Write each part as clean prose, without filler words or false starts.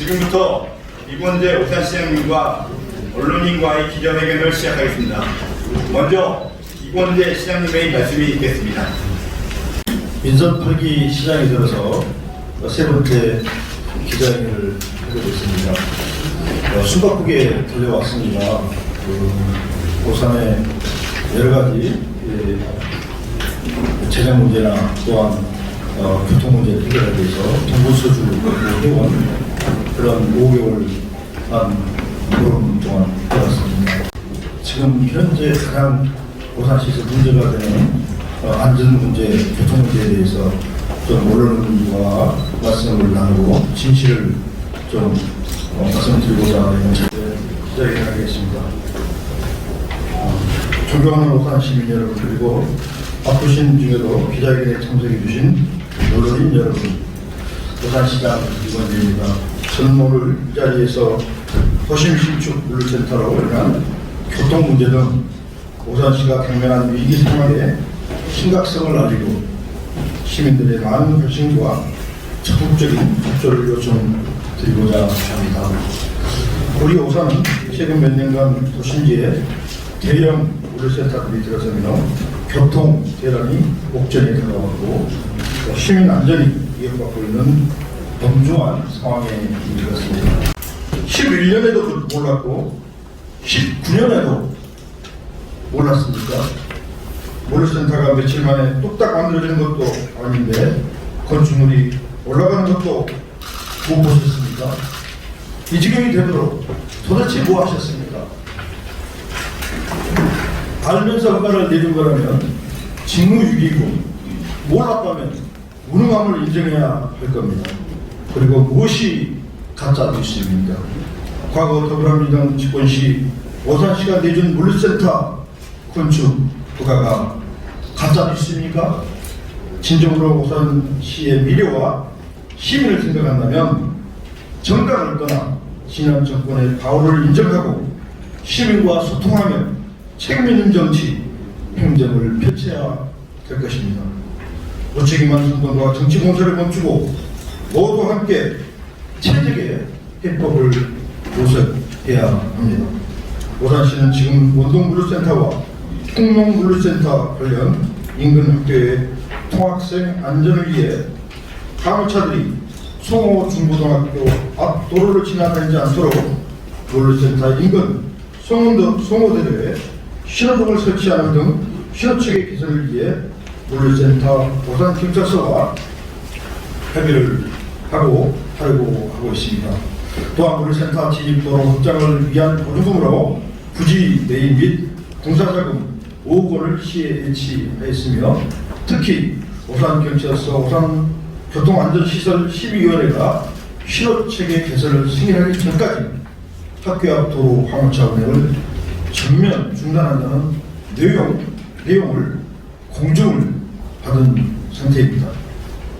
지금부터 이권재 오산시장님과 언론인과의 기자회견을 시작하겠습니다. 먼저 이권재 시장님의 말씀이 있겠습니다. 민선 8기 시장이 들어서 세 번째 기자회견을 하게 됐습니다. 숨바쁘게 달려왔습니다. 오산의 여러 가지 재정 문제나 또한 교통 문제를 해결하기 위해서 정부 소주 해온 그런 5개월간 보름 동안 해왔습니다. 지금 현재 가장 오산시에서 문제가 되는 안전 문제, 교통 문제에 대해서 좀 언론과 말씀을 나누고 진실을 좀 말씀드리고자 하는 기자회견을 하겠습니다. 존경하는 오산 시민 여러분, 그리고 바쁘신 중에도 기자회견에 참석해 주신 언론인 여러분, 오산시장 이권재입니다. 저는 오늘 이 자리에서 도심 신축 물류센터로 인한 교통 문제 등 오산시가 경면한 위기 상황에 심각성을 알리고 시민들의 많은 관심과 적극적인 협조를 요청드리고자 합니다. 우리 오산은 최근 몇 년간 도심지에 대형 물류센터들이 들어서며 교통 대란이 옥전에 다가왔고 시민 안전이 위협받고 있는 엄중한 상황에 이르렀습니다. 11년에도 몰랐고 19년에도 몰랐습니까? 물류센터가 며칠 만에 뚝딱 만들어지는 것도 아닌데 건축물이 올라가는 것도 못 보셨습니까? 이 지경이 되도록 도대체 뭐 하셨습니까? 알면서 허가를 내준 거라면 직무유기고 몰랐다면 무능함을 인정해야 할 겁니다. 그리고 무엇이 가짜 뉴스입니까? 과거 더불어민주당 집권 시 오산시가 내준 물류센터 건축 허가가 가짜 뉴스입니까? 진정으로 오산시의 미래와 시민을 생각한다면 정강을 떠나 지난 정권의 가오를 인정하고 시민과 소통하며 책임있는 정치, 행정을 펼쳐야 될 것입니다. 무책임한 선동과 정치 공세를 멈추고 모두 함께 체적의 해법을 모색해야 합니다. 오산시는 지금 원동물류센터와 풍농물류센터 관련 인근 학교의 통학생 안전을 위해 화물차들이 송호 중고등학교 앞 도로를 지나다니지 않도록 물류센터 인근 송호대로에 신호등을 설치하는 등 신호체계 개선을 위해 물류센터 오산경찰서와 협의를 하려고 하고 있습니다. 또한 물류센터 진입도로 확장을 위한 보조금으로 부지 매입 및 공사자금 5억 원을 시에 예치하였으며 특히 오산경찰서 오산교통안전시설 심의위원회가 신호체계 개선을 승인하기 전까지 학교 앞 도로 화물차 운행을 전면 중단한다는 내용을 공증을 받은 상태입니다.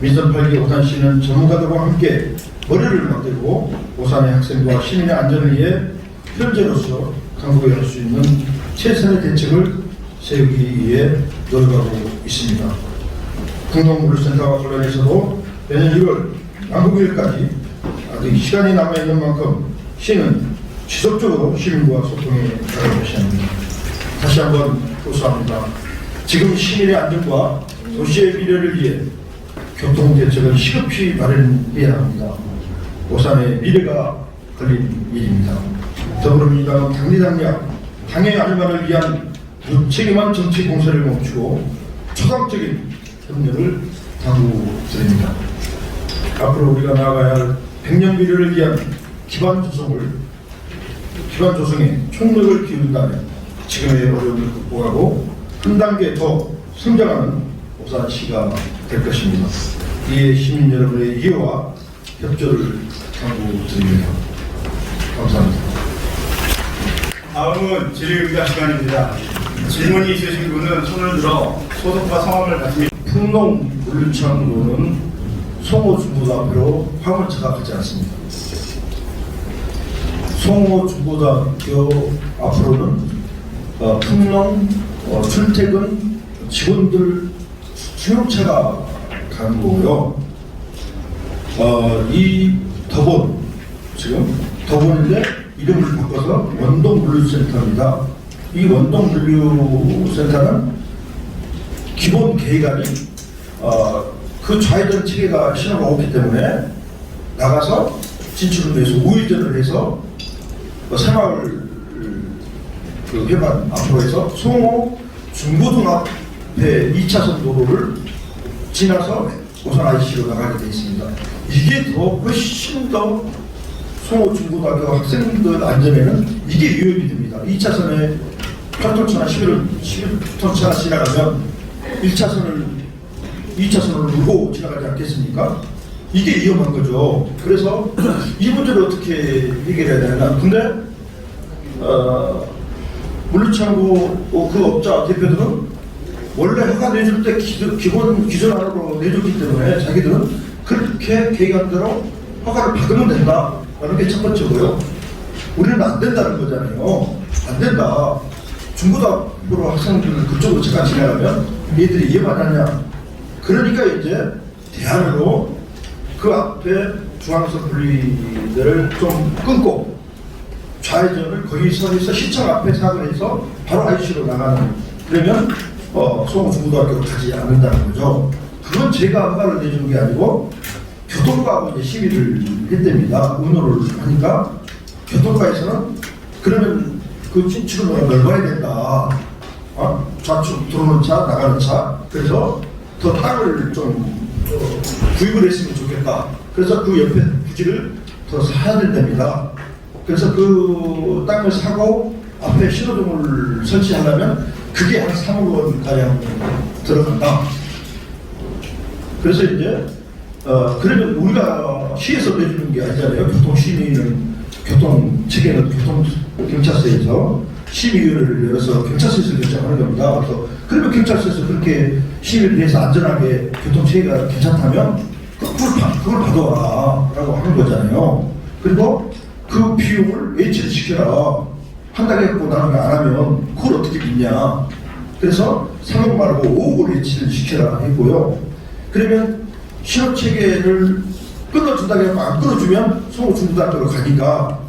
민선 8기 오산시는 전문가들과 함께 머리를 맞대고 오산의 학생과 시민의 안전을 위해 현재로서 강구해 할 수 있는 최선의 대책을 세우기 위해 노력하고 있습니다. 풍농물류센터와 관련해서도 내년 1월 남북일까지 아직 시간이 남아있는 만큼 시는 지속적으로 시민과 소통에 나아가셔야 합니다. 다시 한번 호소합니다. 지금 시민의 안전과 도시의 미래를 위해 교통대책을 시급히 마련해야 합니다. 오산의 미래가 걸린 일입니다. 더불어민주당은 당의 알바를 위한 무책임한 정치 공세를 멈추고 초당적인 협력을 당부드립니다. 앞으로 우리가 나아가야 할 100년 미래를 위한 기반 조성에 총력을 기울인다면 지금의 어려움을 극복하고 한 단계 더 성장하는 오산시가 될 것입니다. 이에 시민 여러분의 이해와 협조를 당부드립니다. 감사합니다. 다음은 질의응답 시간입니다. 질문이 있으신 분은 손을 들어 소속과 성함을 말씀해 주십시오. 풍농물류창로는 송호중고등학교로 화물차가 가지 않습니다. 송호중고등학교 앞으로는 풍농, 출퇴근 직원들 승용차가 가는 거고요. 이 더본 지금 더보는데 이름을 바꿔서 원동물류센터입니다. 이 원동물류센터는 기본 계획안이 그 좌회전 체계가 신호가 없기 때문에 나가서 진출을 해서 우회전을 해서 새마을 그 회관 앞으로 해서 송호 중고등학회 2차선 도로를 지나서 오산 IC로 나가게 되어 있습니다. 이게 더 훨씬 더 송호 중고등학교 학생들 안전에는 이게 위협이 됩니다. 2차선에 8톤차나 11톤차가 지나가면 2차선을 물고 지나가지 않겠습니까? 이게 위험한 거죠. 그래서 이 문제를 어떻게 해결해야 되나. 근데 물류창고 그 업자 대표들은 원래 허가 내줄 때 기존 안으로 내줬기 때문에 자기들은 그렇게 계획안대로 허가를 받으면 된다라는 게 첫 번째고요. 우리는 안 된다는 거잖아요. 안 된다. 중고등학교 학생들 그쪽으로 잠깐 지나가면 얘들이 위험하냐. 그러니까 이제 대안으로 그 앞에 중앙선 분리대를 좀 끊고 좌회전을 거기서 해서 시청 앞에 사고를 해서 바로 IC로 나가는, 그러면 송호 중고등학교로 가지 않는다는 거죠. 그건 제가 허가를 내주는 게 아니고 교통과하고 이제 심의를 했답니다. 의논을 하니까 교통과에서는 그러면 그 진출은 넓어야 된다. 좌측 들어오는 차, 나가는 차. 그래서 더 땅을 좀 구입을 했으면 좋겠다. 그래서 그 옆에 부지를 더 사야 된답니다. 그래서 그 땅을 사고 앞에 신호등을 설치하려면 그게 한 3억 원 가량 들어간다. 그래서 이제 그러면 우리가 시에서 내주는 게 아니잖아요. 교통심의는 체계는 교통경찰서에서 심의위원회를 열어서 경찰서에서 결정하는 겁니다. 그래서 그러면 경찰서에서 그렇게 심의를 해서 안전하게 교통체계가 괜찮다면 그걸 받아와라 라고 하는 거잖아요. 그리고 그 비용을 외치를 시켜라. 한다고 했고 나는 안 하면 그걸 어떻게 믿냐. 그래서 3억 말고 5억을 외치를 시켜라 했고요. 그러면 신호체계를 끊어준다고 해서 안 끊어주면 송호 중고등학교로 가니까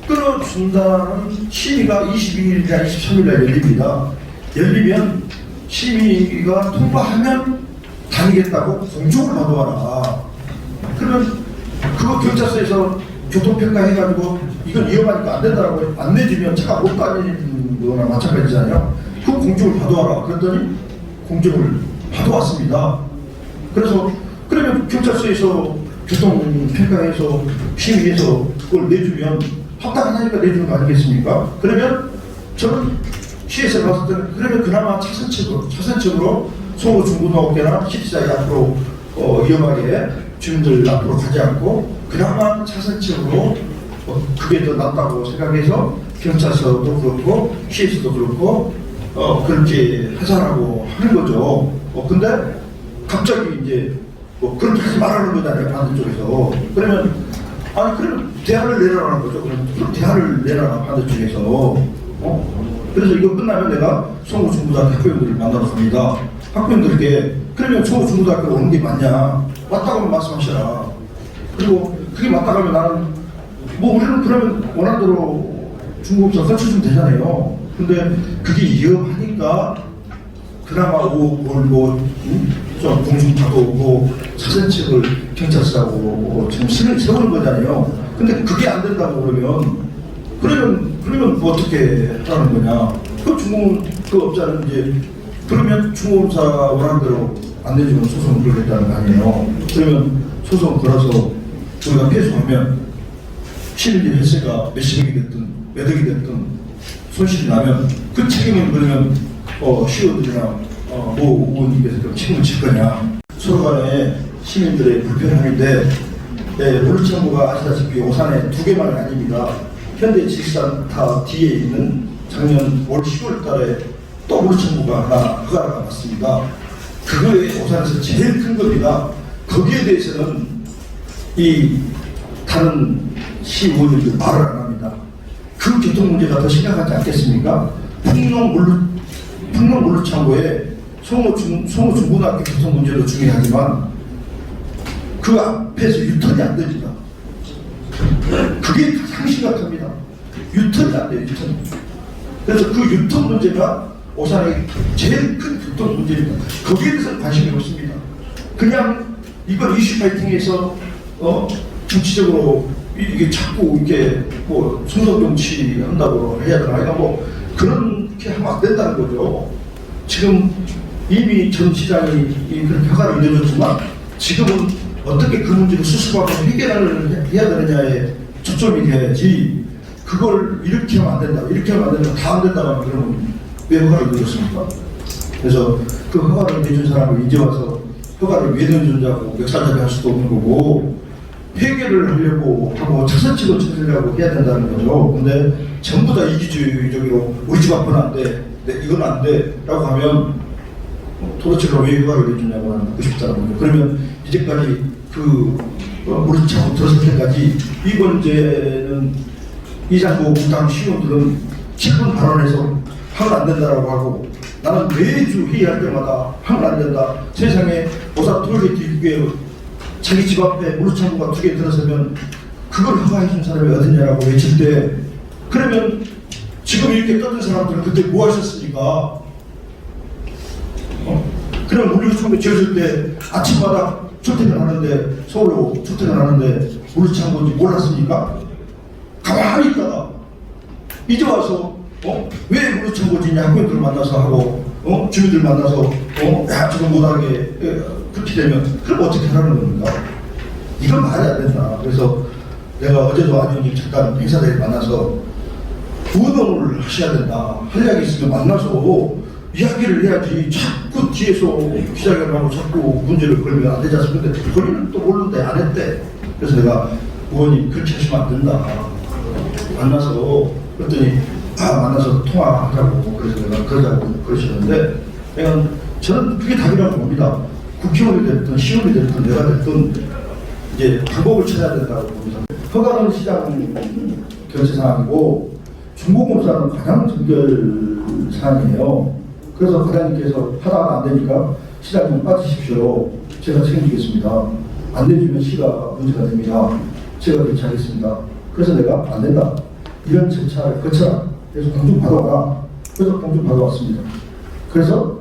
끊어준다는 심의가 22일이나 23일날 열립니다. 열리면 심의가 통과하면 다니겠다고 공정을 받아와라. 그러면 그거 경찰서에서 교통평가 해가지고 이건 위험하니까 안 된다고 안 내주면 차가 못 다니는 거나 마찬가지잖아요. 그 공정을 받아와라. 그랬더니 공정을 받아왔습니다. 그래서 그러면 경찰서에서 교통평가해서 심의해서 그걸 내주면 합당하니까 내주는 거 아니겠습니까? 그러면 저는 시에서 봤을 때는 그러면 그나마 차선책으로 송호 중고등학교나 시티자에 앞으로 위험하게 주민들 앞으로 가지 않고 그나마 차선책으로 그게 더 낫다고 생각해서 경찰서도 그렇고 시에서도 그렇고 그렇게 하자라고 하는 거죠. 근데 갑자기 이제 그렇게 하지 말라는 거잖아요. 반대쪽에서. 그러면 그럼 대안을 내라는 거죠. 그럼 대안을 내라 반대쪽에서. 그래서 이거 끝나면 내가 송호 중고등학교 학부형들을 만나러 갑니다. 학부형들에게 그러면 송호 중고등학교 오는 게 맞냐? 맞다고 말씀하셔라. 그리고 그게 맞다고 하면 나는 우리는 그러면 원하는 대로 중고급사 설치주면 되잖아요. 근데 그게 위험하니까 그나마 좀 공중파도 오고 차선책을 경찰서하고 지금 신을 세우는 거잖아요. 근데 그게 안 된다고 그러면 뭐 어떻게 하라는 거냐? 그 업자는 이제 그러면 중공업사 원하는 대로 안 내주면 소송을 걸겠다는 거 아니에요. 그러면 소송 걸어서 우리가 패소하면 시민들이 횟수가 몇십억이 됐든 몇 억이 됐든 손실이 나면 그 책임은 그러면 시의원들이나 의원님께서 책임을 질 거냐. 서로 간에 시민들의 불편함인데 물류창고가 아시다시피 오산에 2개만이 아닙니다. 현대직산타 뒤에 있는 작년 올 10월 달에 또 물류창고가 하나 허가가 났습니다. 그거에 오산에서 제일 큰 겁니다. 거기에 대해서는 이 다른 시의원님들 말을 안 합니다. 그 교통 문제가 더 심각하지 않겠습니까? 풍농 물류창고에 송호 중고등학교 교통 문제도 중요하지만 그 앞에서 유턴이 안 됩니다. 그게 가장 심각합니다. 유턴이 안 돼요, 유턴. 그래서 그 유턴 문제가 오산의 제일 큰 교통 문제입니다. 거기에 대해서 관심이 없습니다. 그냥 이걸 이슈 파이팅에서 정치적으로 이게 자꾸 이렇게 뭐 순서 정치 한다고 해야 되나? 그러니까 뭐 그렇게 하면 안 된다는 거죠. 지금 이미 전 시장이 그런 평가를 이루어졌지만 지금은 어떻게 그 문제를 수습하고 해결을 해야 되느냐에 초점이 돼야지 그걸 이렇게 하면 안 된다, 이렇게 하면 안 된다, 다 안 된다 하면 그러면 왜 허가를 내줬습니까? 그래서 그 허가를 내준 사람을 이제 와서 허가를 왜 내줬냐고 멱살잡이 할 수도 없는 거고 해결을 하려고 하고 차선책을 찾으려고 해야 된다는 거죠. 근데 전부 다 이기주의적으로 우리 집 앞은 안 돼, 이건 안 돼 라고 하면 도대체 왜 허가를 내주냐고 나는 묻고 싶다는 거죠. 그러면 이제까지 우리 차고 들었을 때까지 이 문제는 이장고 공당 시의원들은 7분 발언해서 하면 안 된다라고 하고 나는 매주 회의할 때마다 하면 안 된다. 세상에 오사 톨게이트 6개 자기 집 앞에 무릎창고가 2개 들어서면 그걸 허가해준 사람이 어딨냐라고 외칠 때 그러면 지금 이렇게 떠든 사람들은 그때 뭐 하셨습니까? 그럼 우리 처음에 지어질 때 아침마다 출퇴근하는데 서울로 출퇴근하는데 무릎창고인지 몰랐습니까? 가만히 있다가 이제 와서 왜 무릎창고지냐 학교들 만나서 하고 주민들 만나서 야 저거 못하게 그렇게 되면 그럼 어떻게 하라는 겁니까? 이건 말이 안 된다. 그래서 내가 어제도 안 의원님 잠깐 행사대에 만나서 의논을 하셔야 된다. 할 이야기 있으면 만나서 이야기를 해야지 자꾸 뒤에서 기자회견을 하고 자꾸 문제를 걸면 안 되지 않습니까? 근데 본인은 또 모르는데 안 했대. 그래서 내가 의원님 그렇게 하시면 안 된다. 만나서 그랬더니 만나서 통화하자고 그래서 내가 그러자고 그러시는데 내가 저는 그게 답이라고 봅니다. 국회의원이 됐든 시의원이 됐든 내가 됐든 이제 방법을 찾아야 된다고 봅니다. 허가는 시장 결제 사항이고 중공업사는 가장 전결 사항이에요. 그래서 과장님께서 하다가 안 되니까 시장 좀 빠지십시오. 제가 책임지겠습니다. 안 내주면 시가 문제가 됩니다. 제가 결제하겠습니다. 그래서 내가 안 된다. 이런 절차를 거쳐라. 그래서 공증 받아와라. 그래서 공증 받아왔습니다. 그래서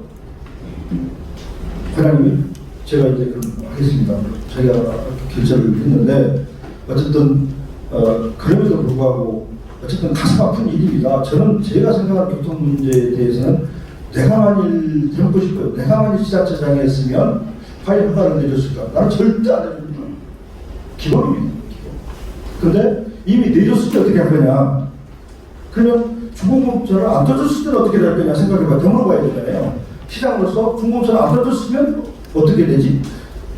과장님이 제가 이제 그럼 하겠습니다. 자기가 결제를 했는데 어쨌든 그럼에도 불구하고 어쨌든 가슴 아픈 일입니다. 저는 제가 생각하는 교통 문제에 대해서는 내가 만일 해먹고 싶어요. 내가 만일 지자체장에 했으면 과연 허가를 내줬을까? 나는 절대 안 해줍니다. 기본입니다. 근데 이미 내줬을 때 어떻게 할 거냐? 그러면 중공업자를 안 떠줬을 때는 어떻게 될 거냐 생각해봐야 되물어봐야 되잖아요. 시장으로서 중공업자를 안 떠줬으면 어떻게 되지?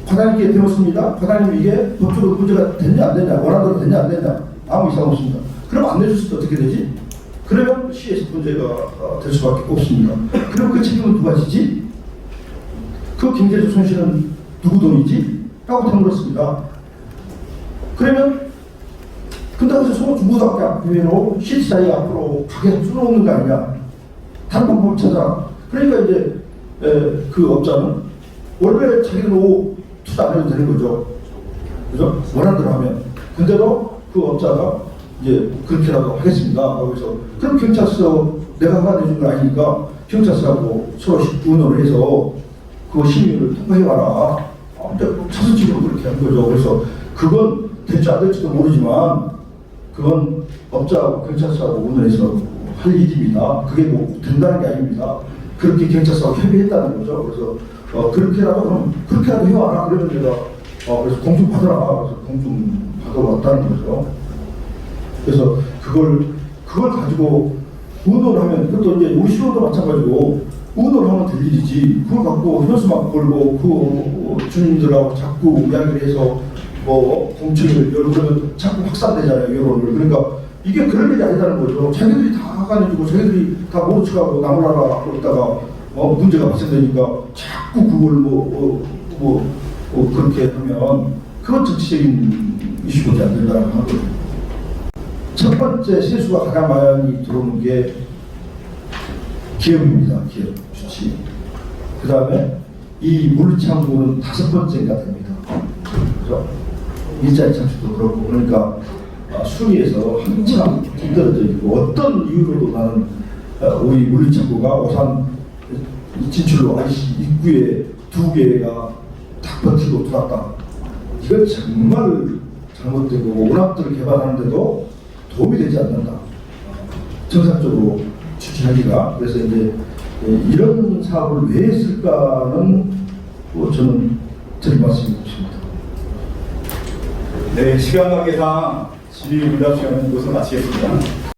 과장님께 배웠습니다. 과장님 이게 법적으로 문제가 됐냐 안 됐냐, 원하대로 됐냐 안 됐냐 아무 이상 없습니다. 그럼 안 내줬을 때 어떻게 되지? 그러면 시에서 문제가 될 수밖에 없습니다. 그럼 그 책임은 누가 지지? 그 경제적 손실은 누구 돈이지? 라고 되물었습니다. 그러면 근데 그래서 중고등학교 시티사이 앞으로 가게 뚫어놓는 거 아니냐? 다른 방법을 찾아. 그러니까 이제 그 업자는 원래 자기는 투자 안 해도 되는 거죠. 그죠? 원한대로 하면. 근데도 그 업자가 이제 그렇게라도 하겠습니다. 그래서 그럼 경찰서 내가 허가 내준 거 아니니까 경찰서하고 서로 의논을 해서 그 심의를 통과해봐라. 차선책으로 그렇게 한 거죠. 그래서 그건 될지 안 될지도 모르지만 그건 업자하고 경찰서하고 의논해서 할 일입니다. 그게 뭐 된다는 게 아닙니다. 그렇게 경찰서하고 협의했다는 거죠. 그래서 그렇게라도 그럼 그렇게라도 해와라. 그러면 내가 그래서 공증 받으라. 그래서 공증 받아왔다는 거죠. 그래서 그걸 가지고 의논하면 그것도 이제 우리 시도도 마찬가지고 의논하면 될 일이지. 그걸 갖고 현수막 걸고 그 주민들하고 자꾸 이야기를 해서 뭐 공청회를 열고 그러면 자꾸 확산되잖아요, 여론을. 그러니까 이게 그런 일이 아니다는 거죠. 자기들이 다 하가지고 자기들이 다 모른 척하고 나무라라 그러다가 문제가 발생되니까 자꾸 그걸 그렇게 하면 그건 정치적인 이슈밖에 안 된다는 거죠. 첫 번째 세수가 가장 많이 들어오는 게 기업입니다. 기업 주치. 그 다음에 이 물창고는 5번째가 됩니다. 그죠? 일자리 창출도 그렇고. 그러니까 순위에서 한참 뒤떨어져 있고 어떤 이유로도 나는 우리 물류창고가 오산 진출로 IC 입구에 2개가 딱 버티고 들어왔다. 이건 정말 잘못된 거고 운합들을 개발하는데도 도움이 되지 않는다. 정상적으로 추진하기가. 그래서 이제 이런 사업을 왜 했을까는 저는 드릴 말씀이 없습니다. 네, 시간 관계상 질의응답 시간은 이것으로 마치겠습니다.